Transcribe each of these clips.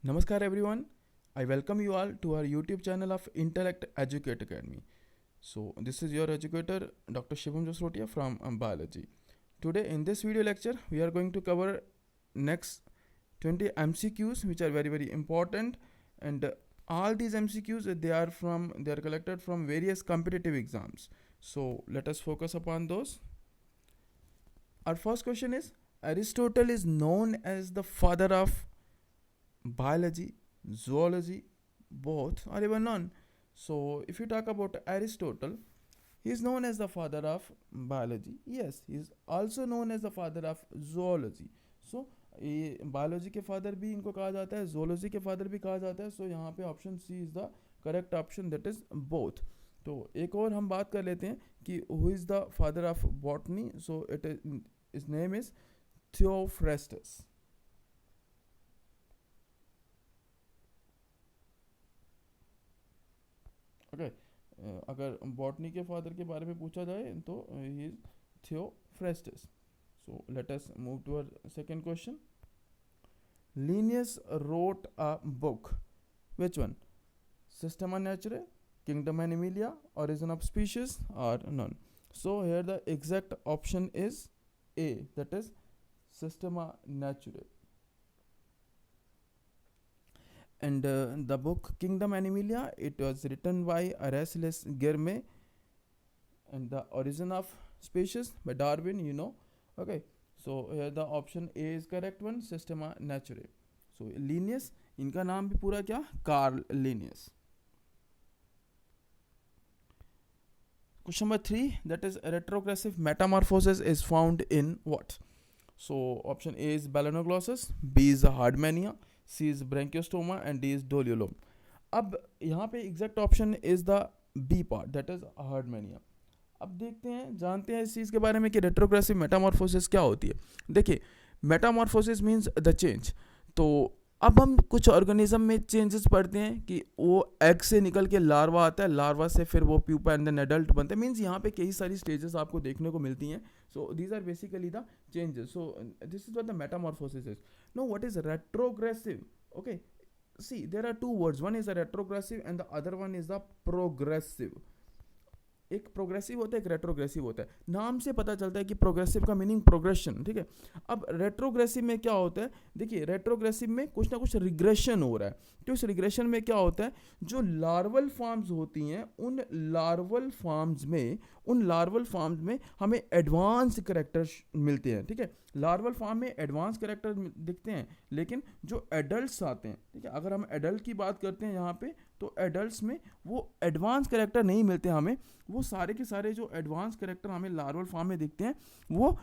Namaskar everyone. I welcome you all to our YouTube channel of Intellect Educate Academy. So this is your educator Dr. Shivam Josrotia from Biology. Today in this video lecture we are going to cover next 20 MCQs which are very important, and all these MCQs they are collected from various competitive exams. So let us focus upon those. Our first question is, Aristotle is known as the father of biology, zoology, both, or even none. So, if you talk about Aristotle, he is known as the father of biology. Yes, he is also known as the father of zoology. So, ये biology के father भी इनको कहा जाता है, zoology के father भी कहा जाता है. सो यहाँ पे option C is the correct option, that is both. तो एक और हम बात कर लेते हैं कि who is the father of botany. So it is name is Theophrastus. Okay, अगर बॉटनी के फादर के बारे में पूछा जाए तो he is Theophrastus. So let us move to our second question. Linnaeus wrote a book. Which one? Systema Naturae, Kingdom Animalia, Origin of Species, or none? So here the exact option is A, that is Systema Naturae. And the book Kingdom Animalia, it was written by Erasmus Germe, and the Origin of Species by Darwin, you know. Okay, so here the option A is correct one, Systema Naturae. So Linnaeus, इनका नाम भी पूरा क्या, Karl Linnaeus. Question number 3, that is retrogressive metamorphosis is found in what? So option A is Balanoglossus, B is Hardmania, C is Branchiostoma, and D is Doliolum. अब यहाँ पे exact option is the B part, that is हार्डमेनिया. अब देखते हैं, जानते हैं इस चीज़ के बारे में कि रेट्रोग्रेसिव मेटामॉर्फोसिस क्या होती है. देखिए, मेटामॉर्फोसिस मीन्स द चेंज. तो अब हम कुछ ऑर्गेनिज्म में चेंजेस पढ़ते हैं कि वो एग से निकल के लार्वा आता है, लार्वा से फिर वो प्यूपा एंड देन एडल्ट बनते हैं. मीन्स यहाँ पे कई सारी स्टेजेस आपको देखने को मिलती हैं. So these are basically the changes. So this is what the metamorphosis is. No, what is retrogressive? Okay, see there are two words, one is a retrogressive and the other one is the progressive. एक progressive होता है, एक retrogressive होता है. नाम से पता चलता है कि प्रोग्रेसिव का मीनिंग प्रोग्रेशन, ठीक है. अब रेट्रोग्रेसिव में क्या होता है? देखिए, रेट्रोग्रेसिव में कुछ ना कुछ रिग्रेशन हो रहा है. तो इस रिग्रेशन में क्या होता है, जो लार्वल फॉर्म्स होती हैं उन लार्वल फॉर्म्स में हमें एडवांस करेक्टर मिलते हैं, ठीक है. लार्वल फॉर्म में एडवांस करेक्टर दिखते हैं, लेकिन जो एडल्ट्स आते हैं, ठीक है, अगर हम एडल्ट की बात करते हैं यहाँ पे, तो एडल्ट्स में वो एडवांस करेक्टर नहीं मिलते हमें. वो सारे के सारे जो एडवांस करेक्टर हमें लार्वल फॉर्म में दिखते हैं, वो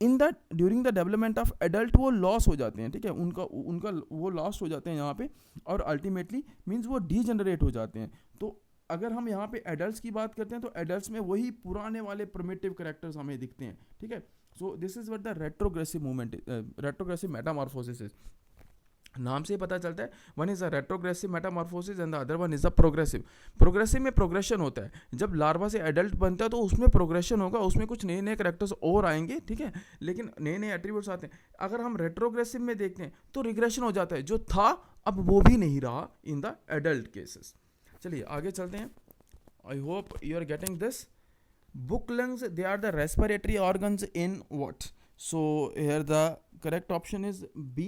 in the during the development of adult वो लॉस हो जाते हैं, ठीक है. उनका उनका वो लॉस हो जाते हैं यहाँ पे, और अल्टीमेटली मीन्स वो डीजनरेट हो जाते हैं. तो अगर हम यहाँ पे एडल्ट्स की बात करते हैं तो एडल्ट्स में वही पुराने वाले प्रिमिटिव करेक्टर्स हमें दिखते हैं, ठीक है. सो this is what the retrogressive movement, retrogressive Metamorphosis is. नाम से ही पता चलता है, one is a retrogressive Metamorphosis and the other one is a progressive. Progressive में प्रोग्रेशन होता है, जब लार्वा से एडल्ट बनता है तो उसमें प्रोग्रेशन होगा, उसमें कुछ नए नए करेक्टर्स और आएंगे, ठीक है, लेकिन नए नए एट्रीब्यूट्स आते हैं. अगर हम रेट्रोग्रेसिव में देखते हैं तो रिग्रेशन हो जाता है, जो था अब वो भी नहीं रहा इन द एडल्ट केसेस. चलिए आगे चलते हैं. I hope you are getting this. Book lungs, they are the respiratory organs in what? So here the correct option is B,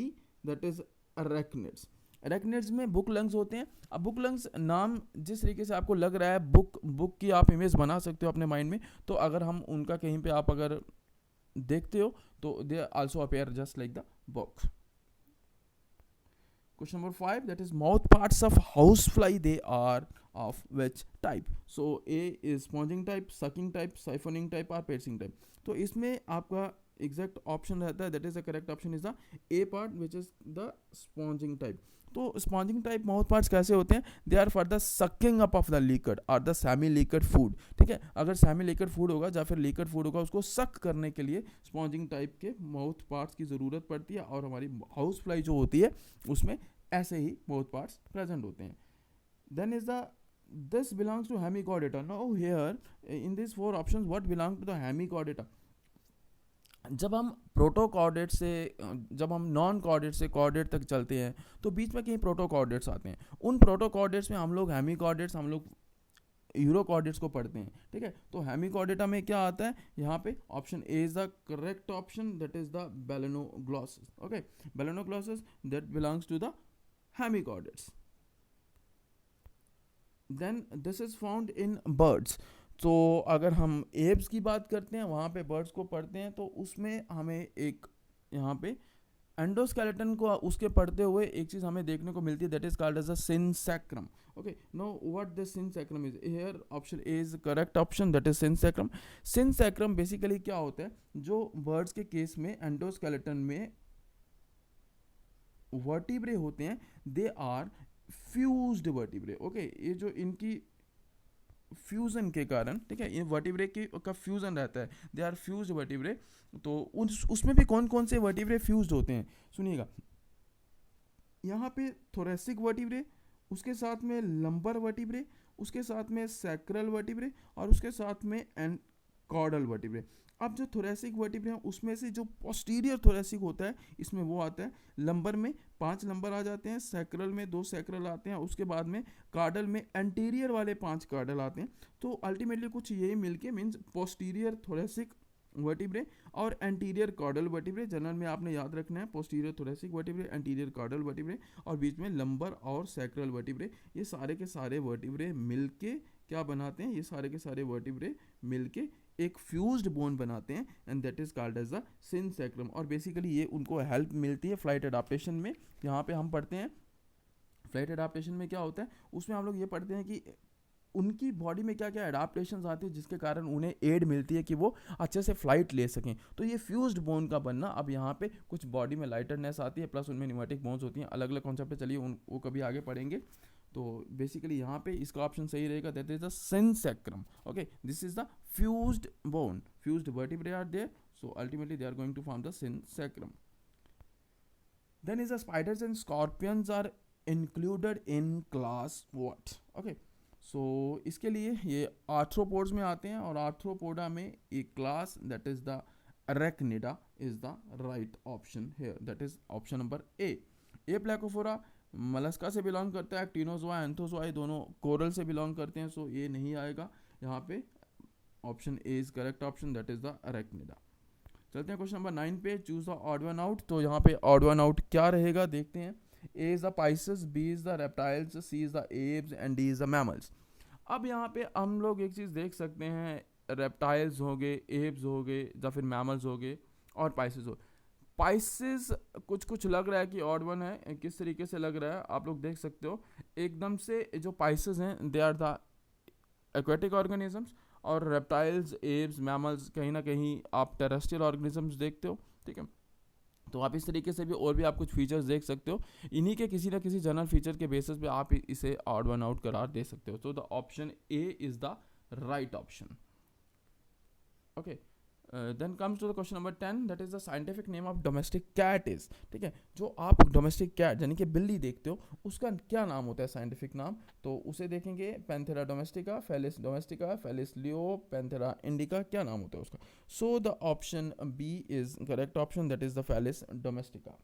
that is arachnids. arachnids में बुक लंग्स होते हैं. अब book lungs नाम जिस तरीके से आपको लग रहा है, बुक की आप इमेज बना सकते हो अपने माइंड में. तो अगर हम उनका कहीं पे आप अगर देखते हो तो they also appear just like the book. Question number 5, that is mouth parts of housefly, they are of which type? So A is sponging type, sucking type, siphoning type or piercing type. तो इसमें आपका exact option रहता है, that is the correct option is the A part which is the sponging type. तो sponging type mouth parts कैसे होते हैं? They are for the sucking up of the liquid और द सेमी लिक्विड फूड, ठीक है. अगर semi liquid food होगा या फिर लिक्विड फूड होगा, उसको सक करने के लिए स्पॉन्जिंग टाइप के माउथ पार्ट्स की ज़रूरत पड़ती है. और हमारी हाउस फ्लाई जो होती है उसमें ऐसे ही माउथ पार्ट्स प्रेजेंट होते हैं. Then is the this belongs to hemichordata. Now here in these four options, what belong to the hemichordata? जब हम प्रोटोकॉर्डेट से जब हम नॉन कॉर्डेट से कॉर्डेट तक चलते हैं तो बीच में कहीं प्रोटोकॉर्डेट्स आते हैं। उन प्रोटोकॉर्डेट्स में हम लोग हेमिकॉर्डेट्स, हम लोग यूरोकॉर्डेट्स को पढ़ते हैं, ठीक है। तो हेमिकॉर्डेटा में क्या आता है, यहाँ पे option A is the correct option, that is the Balanoglossus. Okay, Balanoglossus that belongs to the hemichordates. Then this is found in birds. तो अगर हम एब्स की बात करते हैं, वहाँ पे बर्ड्स को पढ़ते हैं, तो उसमें हमें एक यहाँ पे एंडोस्केलेटन को उसके पढ़ते हुए एक चीज़ हमें देखने को मिलती है, that is called as a synsacrum. Okay, no what the synsacrum is here, option A is correct option, that is synsacrum. Synsacrum basically क्या होता है, जो बर्ड्स के केस में एंडोस्केलेटन में वर्टिब्रे होते हैं, they are fused vertebrae. Okay, ये जो इनकी फ्यूजन के कारण, ठीक है, ये वर्टिब्रे की का फ्यूजन रहता है, दे आर फ्यूज्ड वर्टिब्रे। तो उसमें भी कौन कौन से वर्टिब्रे फ्यूज्ड होते हैं, सुनिएगा। यहाँ पे थोरेसिक वर्टिब्रे, उसके साथ में लंबर वर्टिब्रे, उसके साथ में सैक्रल वर्टिब्रे, और उसके साथ में एंड कॉर्डल वर्टिब्रे। अब जो थोरेसिक वर्टिब्रे हैं उसमें से जो पोस्टीरियर थोरेसिक होता है, इसमें वो आता है, लंबर में 5 लंबर आ जाते हैं, सैक्रल में 2 सैक्रल आते हैं, उसके बाद में कार्डल में एंटीरियर वाले 5 कार्डल आते हैं। तो अल्टीमेटली कुछ यही मिलके मीन्स पोस्टीरियर थोरेसिक वर्टिब्रे और एंटीरियर कॉर्डल वर्टिब्रे। जनरल में आपने याद रखना है posterior thoracic vertebrae, anterior caudal vertebrae, और बीच में लंबर और सैक्रल वर्टिब्रे। ये सारे के सारे वर्टिब्रे मिलके क्या बनाते हैं, ये सारे के सारे वर्टिब्रे मिलके एक फ्यूज्ड बोन बनाते हैं, and that is called as the synsacrum. और बेसिकली ये उनको हेल्प मिलती है फ्लाइट एडाप्टेशन में। यहाँ पे हम पढ़ते हैं फ्लाइट एडाप्टेशन में क्या होता है, उसमें हम लोग ये पढ़ते हैं कि उनकी बॉडी में क्या क्या एडाप्टेशंस आती है जिसके कारण उन्हें एड मिलती है कि वो अच्छे से फ्लाइट ले सकें। तो ये फ्यूज्ड बोन का बनना, अब यहाँ पे कुछ बॉडी में लाइटरनेस आती है, प्लस उनमें न्यूमेटिक बोन्स होती हैं, अलग अलग कॉन्सेप्ट है, चलिए वो कभी आगे पढ़ेंगे। तो बेसिकली यहाँ पे इसका ऑप्शन सही रहेगा, that is the synsacrum. Okay, this is the fused bone, fused vertebrae are there, so ultimately they are going to form the synsacrum. Then is the spiders and scorpions are included in class what. Okay, so इसके लिए ये arthropods में आते हैं, और Arthropoda में एक class that is the Arachnida is the right option here, that is option number A. Placophora Mollusca से बिलोंग करता है, एक्टिनोजोआ एंथोजोआ ये दोनों कोरल से बिलोंग करते हैं, सो ये नहीं आएगा यहाँ पे, option A is correct option, that is the Arachnida. चलते हैं क्वेश्चन नंबर 9 पे, choose the odd one out. तो यहाँ पे ऑड वन आउट क्या रहेगा देखते हैं। A is the Pisces, B is the reptiles, C is the Aves, and D is the mammals. अब यहाँ पे हम लोग एक चीज़ देख सकते हैं, रेप्टाइल्स हो गए, एब्स हो गए, या फिर मैमल्स हो गए, और पाइसेस हो। पाइसेस कुछ कुछ लग रहा है कि ऑड वन है, किस तरीके से लग रहा है आप लोग देख सकते हो। एकदम से जो पाइसेस हैं they are the aquatic organisms, और रेप्टाइल्स, एब्स, मैमल्स कहीं ना कहीं आप टेरेस्ट्रियल ऑर्गेनिजम्स देखते हो, ठीक है। तो आप इस तरीके से भी और भी आप कुछ फीचर्स देख सकते हो, इन्हीं के किसी ना किसी जनरल फीचर के बेसिस पे आप इसे ऑड वन आउट करार दे सकते हो। तो the option A is the right option. Okay, then comes to the question number 10, that is the scientific name of domestic cat is. ठीक है, जो आप डोमेस्टिक कैट यानी कि बिल्ली देखते हो उसका क्या नाम होता है साइंटिफिक नाम, तो उसे देखेंगे Panthera domestica, Felis domestica, Felis leo, Panthera indica, क्या नाम होता है उसका। So the option B is correct option, that is the Felis domestica.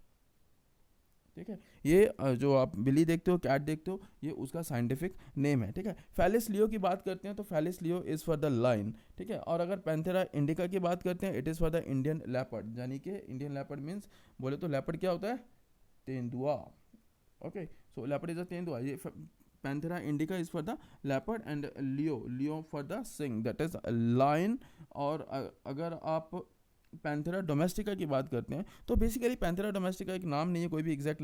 ठीक है, ये जो आप बिल्ली देखते हो, कैट देखते हो, ये उसका साइंटिफिक नेम है। ठीक है, फेलिस लियो की बात करते हैं तो Felis leo is for the lion. ठीक है, और अगर पैंथेरा इंडिका की बात करते हैं, it is for the Indian leopard, यानी कि इंडियन लेपर्ड मीन्स बोले तो लेपर्ड क्या होता है, तेंदुआ। Okay, so leopard is a तेंदुआ। ये Panthera indica is for the leopard, and leo for the सिंग, दैट इज लाइन। और अगर आप पैंथेरा डोमेस्टिका की बात करते हैं तो बेसिकली पैंथेरा डोमेस्टिका एक नाम नहीं है, कोई भी एग्जैक्ट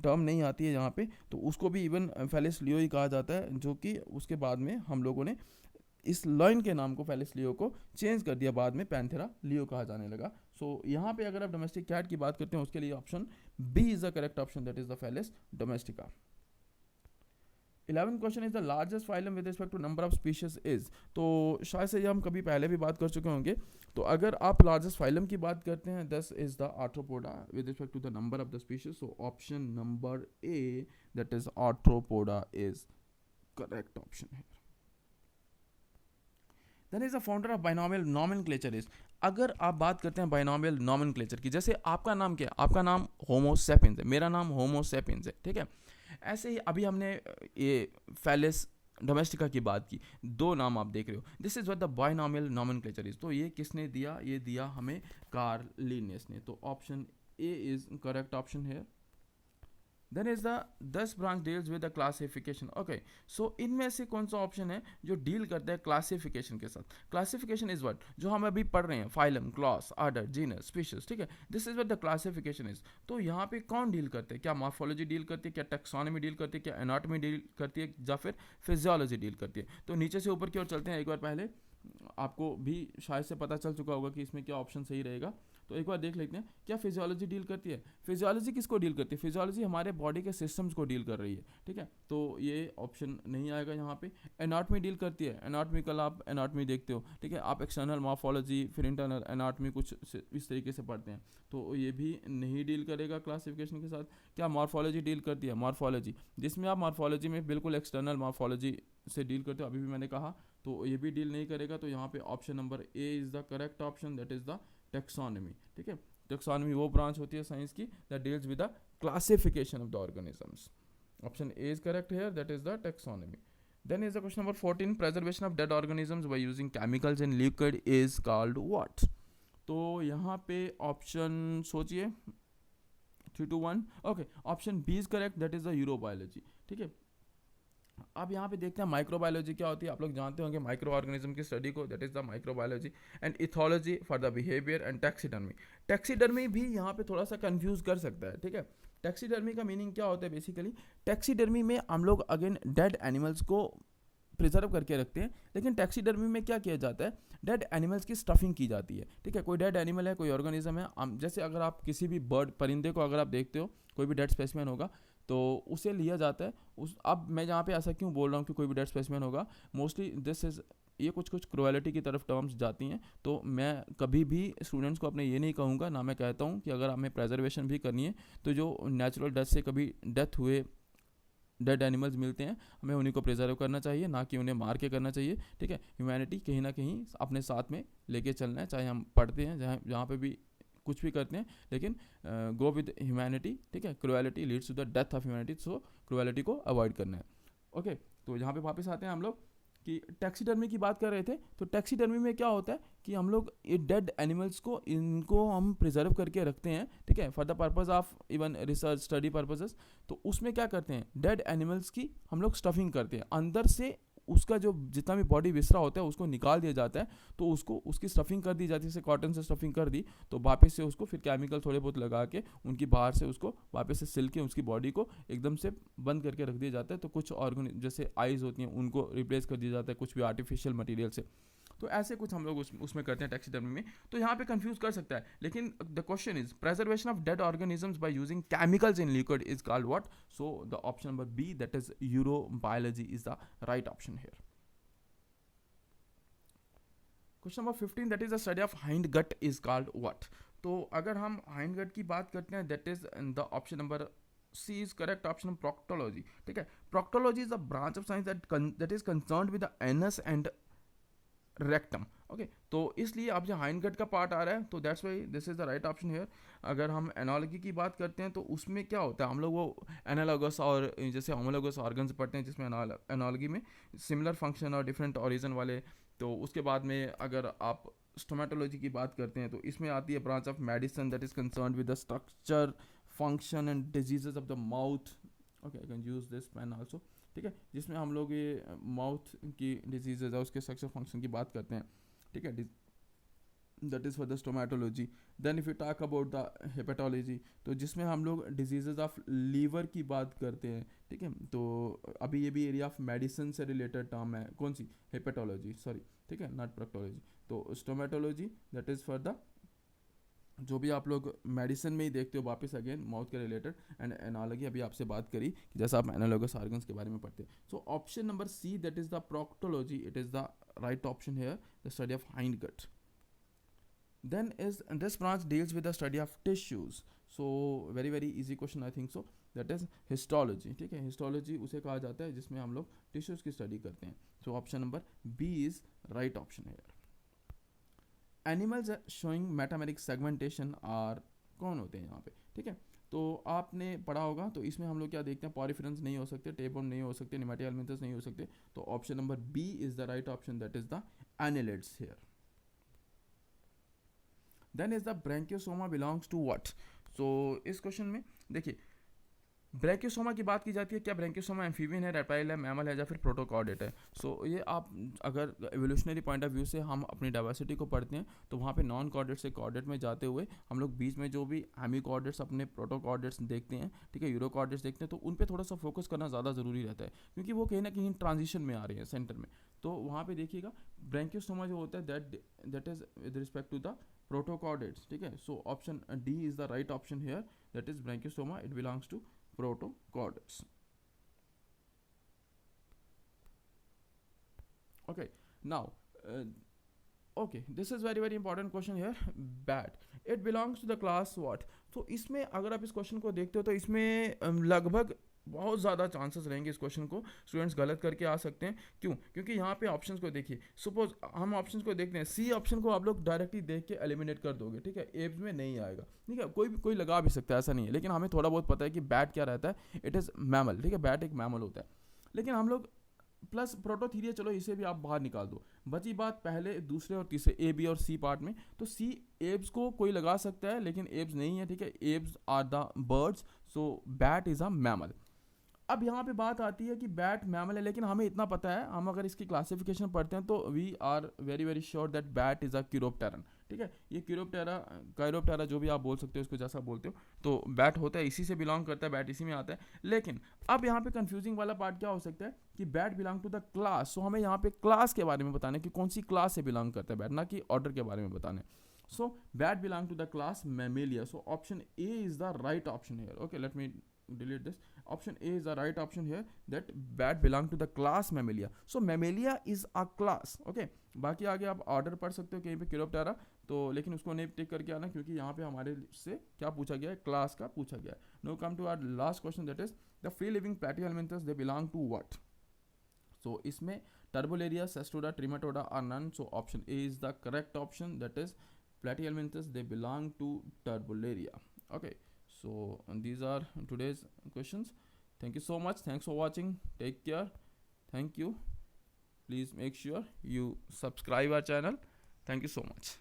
टर्म नहीं आती है यहाँ पे, तो उसको भी इवन फेलिस लियो ही कहा जाता है, जो कि उसके बाद में हम लोगों ने इस लाइन के नाम को, फेलिस लियो को चेंज कर दिया, बाद में पैंथेरा लियो कहा जाने लगा। सो यहाँ पे अगर आप डोमेस्टिक कैट की बात करते हैं उसके लिए option B is the correct option, that is the Felis domestica. 11th question is the largest phylum with respect to number of species is. तो शायद से ये हम कभी पहले भी बात कर चुके होंगे। तो अगर आप लार्जेस्ट फाइलम की बात करते हैं, this is the Arthropoda with respect to the number of the species, so option number A that is Arthropoda is correct option है। Then is the founder of binomial nomenclature is। अगर आप बात करते हैं बाइनोमियल नॉमेनक्लेचर की, जैसे आपका नाम क्या है, आपका नाम होमो सेपियंस है, मेरा नाम होमो सेपियंस है, ठीक है। ऐसे ही अभी हमने ये फेलिस डोमेस्टिका की बात की, दो नाम आप देख रहे हो, this is what the binomial nomenclature is. तो ये किसने दिया, ये दिया हमें कार्ल लिनियस ने। तो option A is correct option है। Then is the 10 branch deals with the classification. Okay, so इनमें से कौन सा ऑप्शन है जो डील करता है क्लासिफिकेशन के साथ। क्लासिफिकेशन इज व्हाट, जो हम अभी पढ़ रहे हैं, phylum, class, order, genus, species, ठीक है, this is what the classification is. तो यहाँ पे कौन डील करते हैं, क्या मॉर्फोलॉजी डील करती है, क्या टेक्सोनॉमी डील करती है, क्या एनाटॉमी डील करती है, या फिर फिजियोलॉजी डील करती है। तो नीचे से ऊपर की ओर चलते हैं एक बार, पहले आपको भी शायद से पता चल चुका होगा कि इसमें क्या ऑप्शन सही रहेगा। तो एक बार देख लेते हैं, क्या फिजियोलॉजी डील करती है। फिजियोलॉजी किसको डील करती है, फिजियोलॉजी हमारे बॉडी के सिस्टम्स को डील कर रही है, ठीक है, तो ये ऑप्शन नहीं आएगा यहाँ पे। एनाटॉमी डील करती है, एनाटॉमी कल आप एनाटॉमी देखते हो, ठीक है, आप एक्सटर्नल मॉर्फोलॉजी फिर इंटरनल एनाटॉमी कुछ इस तरीके से पढ़ते हैं, तो ये भी नहीं डील करेगा क्लासिफिकेशन के साथ। क्या मॉर्फोलॉजी डील करती है, मॉर्फोलॉजी, जिसमें आप मॉर्फोलॉजी में बिल्कुल एक्सटर्नल मॉर्फोलॉजी से डील करते हो, अभी भी मैंने कहा, तो ये भी डील नहीं करेगा। तो यहाँ पे option number A is the correct option, that is the taxonomy, ठीक है। टेक्सोनॉमी वो ब्रांच होती है साइंस की that deals with the classification of the organisms. Option A is correct here, that is the taxonomy. Then is the question number 14, preservation of dead organisms by using chemicals in liquid is called what. तो यहाँ पे option सोचिए, 3 to 1। Okay, option B is correct, that is the eurobiology, ठीक है। अब यहाँ पे देखते हैं माइक्रोबायोलॉजी क्या होती है। आप लोग जानते होंगे माइक्रो ऑर्गेनिज्म की स्टडी को, that is the microbiology. And ethology for the behaviour and taxidermy. Taxidermy भी यहाँ पे थोड़ा सा कंफ्यूज कर सकता है, ठीक है। टैक्सीडर्मी का मीनिंग क्या होता है बेसिकली, टैक्सीडर्मी में हम लोग अगेन डेड एनिमल्स को प्रिजर्व करके रखते हैं, लेकिन टैक्सीडर्मी में क्या किया जाता है, डेड एनिमल्स की स्टफिंग की जाती है, ठीक है। कोई डेड एनिमल है, कोई ऑर्गेनिज्म है, जैसे अगर आप किसी भी बर्ड, परिंदे को अगर आप देखते हो, कोई भी डेड स्पेसिमेन होगा तो उसे लिया जाता है उस। अब मैं यहाँ पे ऐसा क्यों बोल रहा हूँ कि कोई भी डेड स्पेसिमेन होगा, मोस्टली दिस इज, ये कुछ कुछ क्रुएलिटी की तरफ टर्म्स जाती हैं, तो मैं कभी भी स्टूडेंट्स को अपने ये नहीं कहूँगा, ना मैं कहता हूँ कि अगर हमें प्रेजर्वेशन भी करनी है तो जो नेचुरल डेथ से कभी डेथ हुए डेड एनिमल्स मिलते हैं, हमें उन्हीं को प्रिजर्व करना चाहिए, ना कि उन्हें मार के करना चाहिए, ठीक है। ह्यूमैनिटी कहीं ना कहीं अपने साथ में लेके चलना है, चाहे हम पढ़ते हैं, जहाँ पे भी कुछ भी करते हैं, लेकिन गो विद ह्यूमैनिटी, ठीक है। Cruelty leads to the death of humanity, so cruelty को अवॉइड करना है। ओके, तो यहाँ पे वापस आते हैं हम लोग कि टैक्सीडर्मी की बात कर रहे थे। तो टैक्सीडर्मी में क्या होता है कि हम लोग ये डेड एनिमल्स को, इनको हम प्रिजर्व करके रखते हैं, ठीक है, for the purpose of even research study purposes. तो उसमें क्या करते हैं, डेड एनिमल्स की हम लोग स्टफिंग करते हैं, अंदर से उसका जो जितना भी बॉडी विसरा होता है उसको निकाल दिया जाता है, तो उसको उसकी स्टफिंग कर दी जाती है, जैसे कॉटन से स्टफिंग कर दी, तो वापस से उसको फिर केमिकल थोड़े बहुत लगा के उनकी बाहर से उसको वापस से सिल के उसकी बॉडी को एकदम से बंद करके रख दिया जाता है। तो कुछ ऑर्गन जैसे आइज़ होती हैं उनको रिप्लेस कर दिया जाता है कुछ भी आर्टिफिशियल मटीरियल से। तो ऐसे कुछ हम लोग उसमें करते हैं टैक्सीडर्मी में। तो यहाँ पे कंफ्यूज कर सकता है, लेकिन the question is preservation of dead organisms by using chemicals in liquid is called what. So the option number B, that is eurobiology, is the right option here. Question number 15, that is the study of hind gut is called what. तो अगर हम hind gut की बात करते हैं, that is the option number C is correct option, proctology, ठीक है। Proctology is a branch of science that is concerned with the anus and rectum. Okay, तो इसलिए अब जो हाइंड गट का पार्ट आ रहा है, तो that's why this is the right option here. अगर हम एनालॉजी की बात करते हैं तो उसमें क्या होता है, हम लोग वो एनालॉगस और जैसे होमोलॉगस ऑर्गन्स पढ़ते हैं, जिसमें एनालॉजी में सिमिलर फंक्शन और डिफरेंट ओरिजिन वाले। तो उसके बाद में अगर आप स्टोमेटोलॉजी की बात करते हैं तो इसमें आती है branch of medicine that is concerned with the structure, function and diseases of the mouth. Okay, I can use this pen also, ठीक है, जिसमें हम लोग ये माउथ की डिजीजेज है उसके स्ट्रक्चर फंक्शन की बात करते हैं, ठीक है, that is for the stomatology. Then if you talk about the hepatology, तो जिसमें हम लोग डिजीजेज ऑफ लीवर की बात करते हैं, ठीक है। तो अभी ये भी एरिया ऑफ मेडिसिन से रिलेटेड टर्म है, कौन सी, हेपेटोलॉजी, सॉरी, ठीक है, नॉट प्रोक्टोलॉजी। तो स्टोमेटोलॉजी दैट इज़ फॉर द जो भी आप लोग मेडिसिन में ही देखते हो, वापस अगेन माउथ के रिलेटेड। एंड एनालॉजी अभी आपसे बात करी कि जैसा आप एनालॉगस ऑर्गन्स के बारे में पढ़ते हैं। So option number C, that is the proctology, it is the right option here, the study of hind gut. Then is this branch deals with the study of tissues. So very easy question I think so, that is histology, ठीक है। histology उसे कहा जाता है जिसमें हम लोग tissues की स्टडी करते हैं। So option number B is right option here. Animals showing metameric segmentation are कौन होते हैं यहाँ पे, ठीक है। तो आपने पढ़ा होगा, तो इसमें हम लोग क्या देखते हैं, पॉरीफेरेंस नहीं हो सकते, टेपवर्म नहीं हो सकते, नेमेटिक हेलमिंथस नहीं हो सकते, तो option number B is the right option, that is the annelids here. Then is the Branchiostoma belongs to what. So इस क्वेश्चन में देखिए ब्रैंकियोसोमा की बात की जाती है, क्या ब्रैंकियोसोमा एम्फीबियन है, रेप्टाइल है, मैमल है या फिर प्रोटोकॉर्डेट है। सो ये आप अगर एवोल्यूशनरी पॉइंट ऑफ व्यू से हम अपनी डाइवर्सिटी को पढ़ते हैं तो वहाँ पे नॉन कॉर्डेट से कॉर्डेट में जाते हुए हम लोग बीच में जो भी हेमिकॉर्डेट्स अपने प्रोटोकॉर्डेट्स देखते हैं, ठीक है, यूरोकॉर्डेट्स देखते हैं, तो उन पर थोड़ा सा फोकस करना ज़्यादा ज़रूरी रहता है क्योंकि वो कहीं ना कहीं ट्रांजिशन में आ रहे हैं सेंटर में। तो वहाँ पे देखिएगा ब्रैंकियोसोमा जो होता है that is with respect to the protochordates, ठीक है। So option D is the right option here, that is Branchiostoma, it belongs to protochordates. Okay, now okay, this is very important question here. Bat, it belongs to the class what? तो इसमें अगर आप इस question को देखते हो तो इसमें लगभग बहुत ज़्यादा चांसेस रहेंगे इस क्वेश्चन को स्टूडेंट्स गलत करके आ सकते हैं। क्यों? क्योंकि यहाँ पे ऑप्शंस को देखिए, सपोज हम ऑप्शंस को देखते हैं, सी ऑप्शन को आप लोग डायरेक्टली देख के एलिमिनेट कर दोगे, ठीक है, एब्स में नहीं आएगा, ठीक है, कोई लगा भी सकता है, ऐसा नहीं है, लेकिन हमें थोड़ा बहुत पता है कि बैट क्या रहता है, इट इज़ मैमल, ठीक है, बैट एक मैमल होता है। लेकिन हम लोग प्लस प्रोटोथीरिया, चलो इसे भी आप बाहर निकाल दो, बची बात पहले दूसरे और तीसरे ए बी और सी पार्ट में। तो सी एब्स को कोई लगा सकता है लेकिन एब्स नहीं है, ठीक है, aves are the birds, so bat is a mammal. अब यहाँ पे बात आती है कि बैट मैमल है, लेकिन हमें इतना पता है, हम अगर इसकी क्लासिफिकेशन पढ़ते हैं तो we are very sure that bat is a chiropteran, ठीक है। ये क्यूरोप्टेरा जो भी आप बोल सकते हो, इसको जैसा बोलते हो, तो बैट होता है, इसी से बिलोंग करता है, बैट इसी में आता है। लेकिन अब यहाँ पे कंफ्यूजिंग वाला पार्ट क्या हो सकता है कि bat belong to the class, so हमें यहाँ पे क्लास के बारे में बताना है कि कौन सी क्लास से बिलोंग करता है बैट, ना कि ऑर्डर के बारे में बताना है। So bat belong to the class Mammalia, so option A is the right option here. Okay, let me delete this. Option A is the right option here, that bat belong to the class Mammalia. So Mammalia is a class. Okay, बाकी आगे आप order पढ़ सकते हो कहीं पे क्यूरोप्टेरा, तो लेकिन उसको नहीं टिक करके आना क्योंकि यहाँ पे हमारे से क्या पूछा गया है, क्लास का पूछा गया है। No come to our last question, that is the free living Platyhelminthes they belong to what. So इसमें Turbellaria, Cestoda, Trematoda are none, so option A is the correct option, that is Platyhelminthes they belong to Turbellaria. Okay, so these are today's questions. Thank you so much, thanks for watching, take care, thank you. Please make sure you subscribe our channel. Thank you so much.